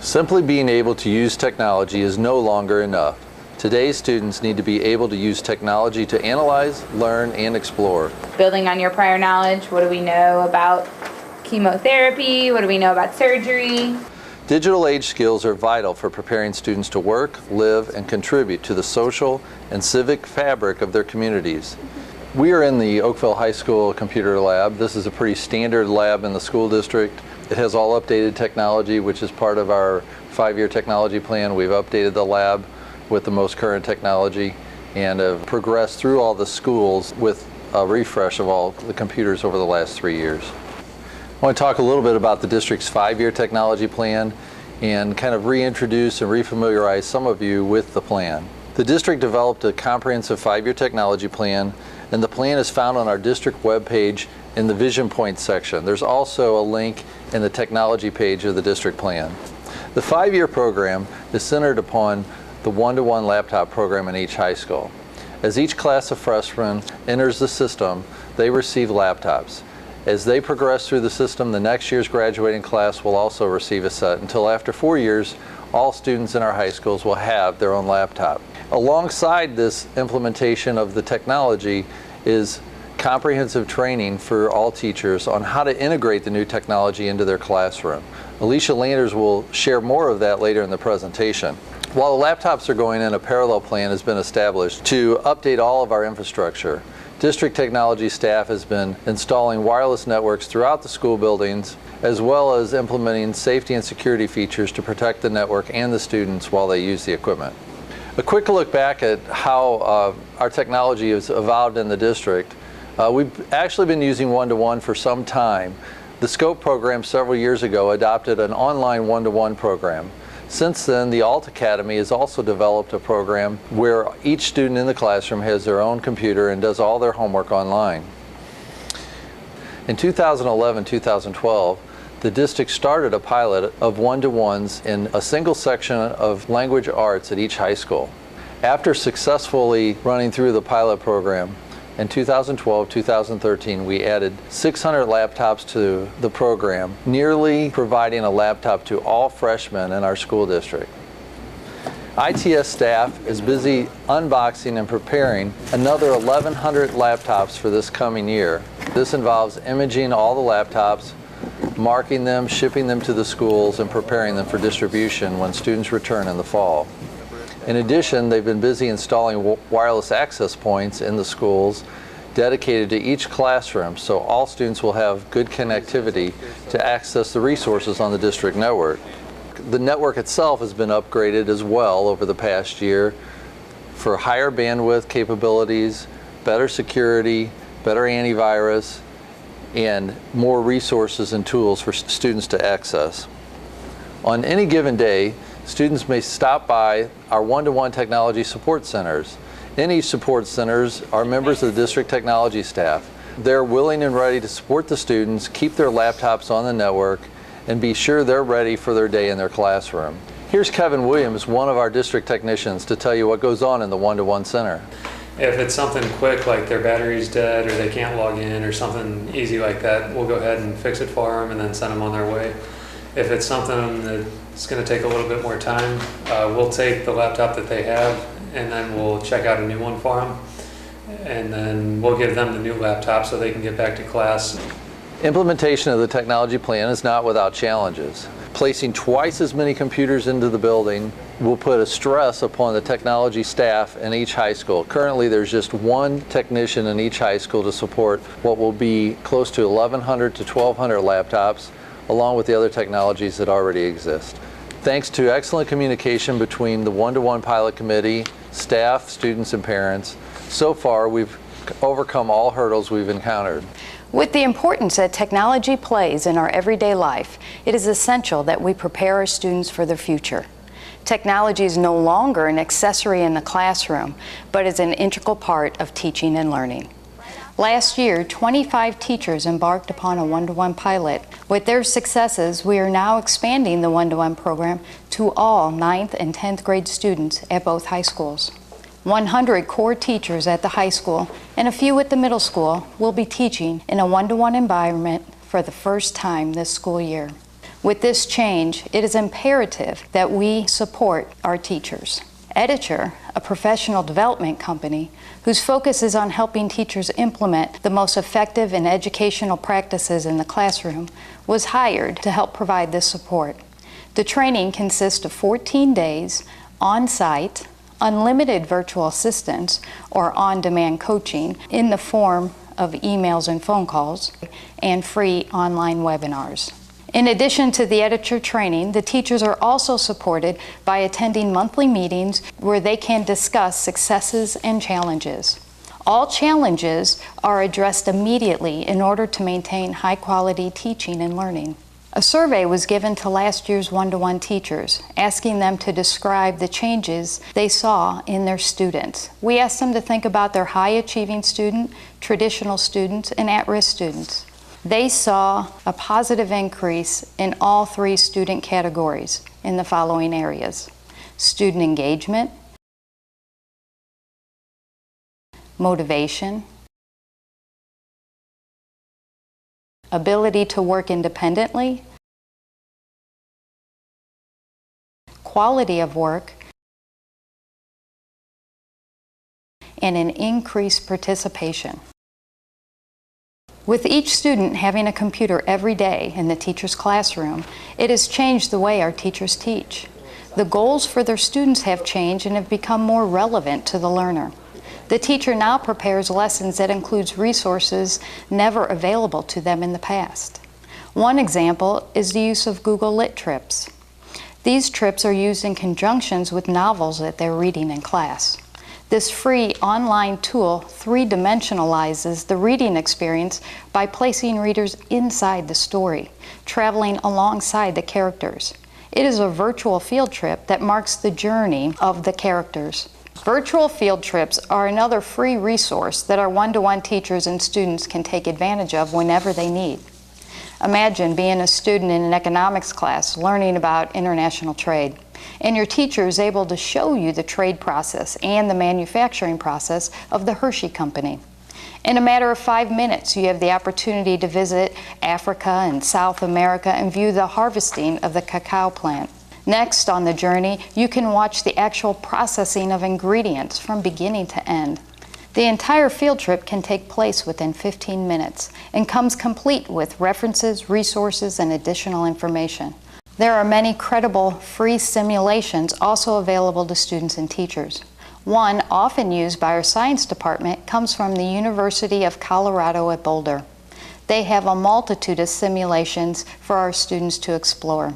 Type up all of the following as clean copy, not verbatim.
Simply being able to use technology is no longer enough. Today's students need to be able to use technology to analyze, learn, and explore. Building on your prior knowledge, what do we know about chemotherapy? What do we know about surgery? Digital age skills are vital for preparing students to work, live, and contribute to the social and civic fabric of their communities. We are in the Oakville High School Computer Lab. This is a pretty standard lab in the school district. It has all updated technology, which is part of our 5-year technology plan. We've updated the lab with the most current technology and have progressed through all the schools with a refresh of all the computers over the last 3 years. I want to talk a little bit about the district's 5-year technology plan and kind of reintroduce and refamiliarize some of you with the plan. The district developed a comprehensive 5-year technology plan, and the plan is found on our district webpage in the Vision Points section. There's also a link in the technology page of the district plan. The 5-year program is centered upon the one-to-one laptop program in each high school. As each class of freshmen enters the system, they receive laptops. As they progress through the system, the next year's graduating class will also receive a set until after 4 years, all students in our high schools will have their own laptop. Alongside this implementation of the technology is comprehensive training for all teachers on how to integrate the new technology into their classroom. Alicia Landers will share more of that later in the presentation. While the laptops are going in, a parallel plan has been established to update all of our infrastructure. District technology staff has been installing wireless networks throughout the school buildings, as well as implementing safety and security features to protect the network and the students while they use the equipment. A quick look back at how our technology has evolved in the district. We've actually been using one-to-one for some time. The SCOPE program several years ago adopted an online one-to-one program. Since then, the Alt Academy has also developed a program where each student in the classroom has their own computer and does all their homework online. In 2011-2012, the district started a pilot of one-to-ones in a single section of language arts at each high school. After successfully running through the pilot program, in 2012-2013, we added 600 laptops to the program, nearly providing a laptop to all freshmen in our school district. ITS staff is busy unboxing and preparing another 1,100 laptops for this coming year. This involves imaging all the laptops, marking them, shipping them to the schools, and preparing them for distribution when students return in the fall. In addition, they've been busy installing wireless access points in the schools dedicated to each classroom, so all students will have good connectivity to access the resources on the district network. The network itself has been upgraded as well over the past year for higher bandwidth capabilities, better security, better antivirus, and more resources and tools for students to access. On any given day, students may stop by our one-to-one technology support centers. In each support centers are members of the district technology staff. They're willing and ready to support the students, keep their laptops on the network, and be sure they're ready for their day in their classroom. Here's Kevin Williams, one of our district technicians, to tell you what goes on in the one-to-one center. If it's something quick, like their battery's dead or they can't log in or something easy like that, we'll go ahead and fix it for them and then send them on their way. If it's something that's going to take a little bit more time, we'll take the laptop that they have and then we'll check out a new one for them. And then we'll give them the new laptop so they can get back to class. Implementation of the technology plan is not without challenges. Placing twice as many computers into the building will put a stress upon the technology staff in each high school. Currently, there's just one technician in each high school to support what will be close to 1,100 to 1,200 laptops, along with the other technologies that already exist. Thanks to excellent communication between the one-to-one pilot committee, staff, students, and parents, so far we've overcome all hurdles we've encountered. With the importance that technology plays in our everyday life, it is essential that we prepare our students for their future. Technology is no longer an accessory in the classroom, but is an integral part of teaching and learning. Last year, 25 teachers embarked upon a one-to-one pilot. With their successes, we are now expanding the one-to-one program to all 9th and 10th grade students at both high schools. 100 core teachers at the high school and a few at the middle school will be teaching in a one-to-one environment for the first time this school year. With this change, it is imperative that we support our teachers. Editure, a professional development company whose focus is on helping teachers implement the most effective and educational practices in the classroom, was hired to help provide this support. The training consists of 14 days on-site, unlimited virtual assistance or on-demand coaching in the form of emails and phone calls, and free online webinars. In addition to the editor training, the teachers are also supported by attending monthly meetings where they can discuss successes and challenges. All challenges are addressed immediately in order to maintain high-quality teaching and learning. A survey was given to last year's one-to-one teachers, asking them to describe the changes they saw in their students. We asked them to think about their high-achieving student, traditional students, and at-risk students. They saw a positive increase in all three student categories in the following areas: student engagement, motivation, ability to work independently, quality of work, and an increased participation. With each student having a computer every day in the teacher's classroom, it has changed the way our teachers teach. The goals for their students have changed and have become more relevant to the learner. The teacher now prepares lessons that includes resources never available to them in the past. One example is the use of Google Lit trips. These trips are used in conjunctions with novels that they're reading in class. This free online tool three-dimensionalizes the reading experience by placing readers inside the story, traveling alongside the characters. It is a virtual field trip that marks the journey of the characters. Virtual field trips are another free resource that our one-to-one teachers and students can take advantage of whenever they need. Imagine being a student in an economics class learning about international trade, and your teacher is able to show you the trade process and the manufacturing process of the Hershey Company. In a matter of 5 minutes, you have the opportunity to visit Africa and South America and view the harvesting of the cacao plant. Next on the journey, you can watch the actual processing of ingredients from beginning to end. The entire field trip can take place within 15 minutes and comes complete with references, resources, and additional information. There are many credible free simulations also available to students and teachers. One, often used by our science department, comes from the University of Colorado at Boulder. They have a multitude of simulations for our students to explore.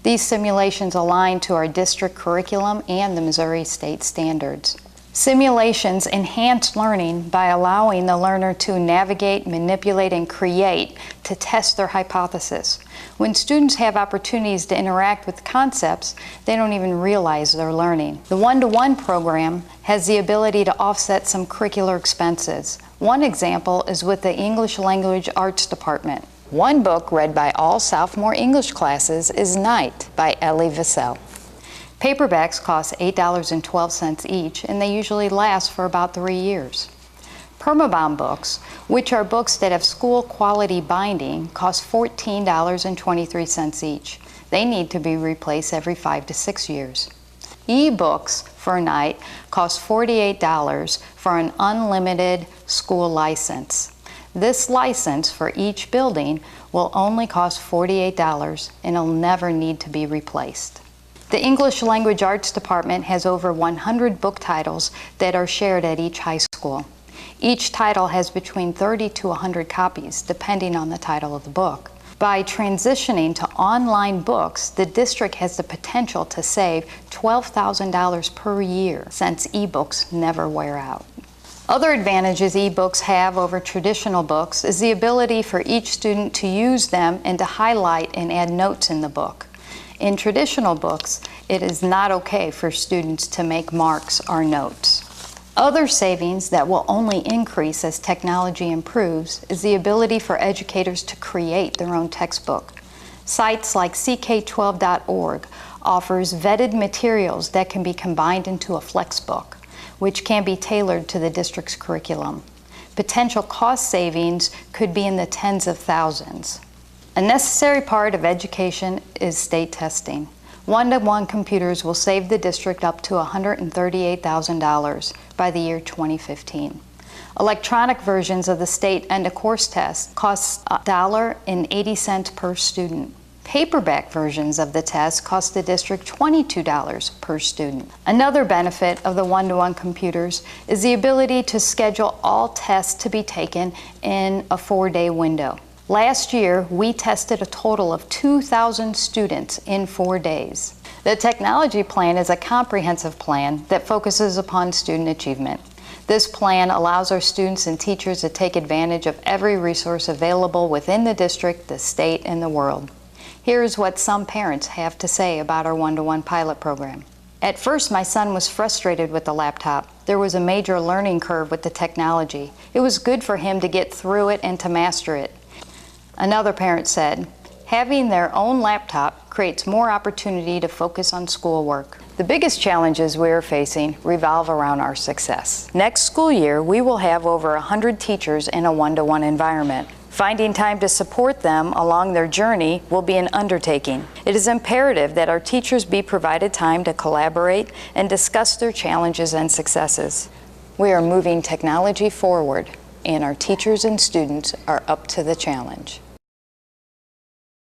These simulations align to our district curriculum and the Missouri state standards. Simulations enhance learning by allowing the learner to navigate, manipulate, and create to test their hypothesis. When students have opportunities to interact with concepts, they don't even realize they're learning. The one-to-one program has the ability to offset some curricular expenses. One example is with the English Language Arts Department. One book read by all sophomore English classes is Night by Elie Wiesel. Paperbacks cost $8.12 each, and they usually last for about 3 years. Permabound books, which are books that have school quality binding, cost $14.23 each. They need to be replaced every 5 to 6 years. E-books for Night cost $48 for an unlimited school license. This license for each building will only cost $48 and it'll never need to be replaced. The English Language Arts Department has over 100 book titles that are shared at each high school. Each title has between 30 to 100 copies, depending on the title of the book. By transitioning to online books, the district has the potential to save $12,000 per year, since ebooks never wear out. Other advantages ebooks have over traditional books is the ability for each student to use them and to highlight and add notes in the book. In traditional books, it is not okay for students to make marks or notes. Other savings that will only increase as technology improves is the ability for educators to create their own textbook. Sites like ck12.org offers vetted materials that can be combined into a flexbook, which can be tailored to the district's curriculum. Potential cost savings could be in the tens of thousands. A necessary part of education is state testing. One-to-one computers will save the district up to $138,000 by the year 2015. Electronic versions of the state end-of-course test cost $1.80 per student. Paperback versions of the test cost the district $22 per student. Another benefit of the one-to-one computers is the ability to schedule all tests to be taken in a 4-day window. Last year, we tested a total of 2,000 students in 4 days. The technology plan is a comprehensive plan that focuses upon student achievement. This plan allows our students and teachers to take advantage of every resource available within the district, the state, and the world. Here's what some parents have to say about our one-to-one pilot program. At first, my son was frustrated with the laptop. There was a major learning curve with the technology. It was good for him to get through it and to master it. Another parent said, having their own laptop creates more opportunity to focus on schoolwork. The biggest challenges we are facing revolve around our success. Next school year, we will have over 100 teachers in a one-to-one environment. Finding time to support them along their journey will be an undertaking. It is imperative that our teachers be provided time to collaborate and discuss their challenges and successes. We are moving technology forward, and our teachers and students are up to the challenge.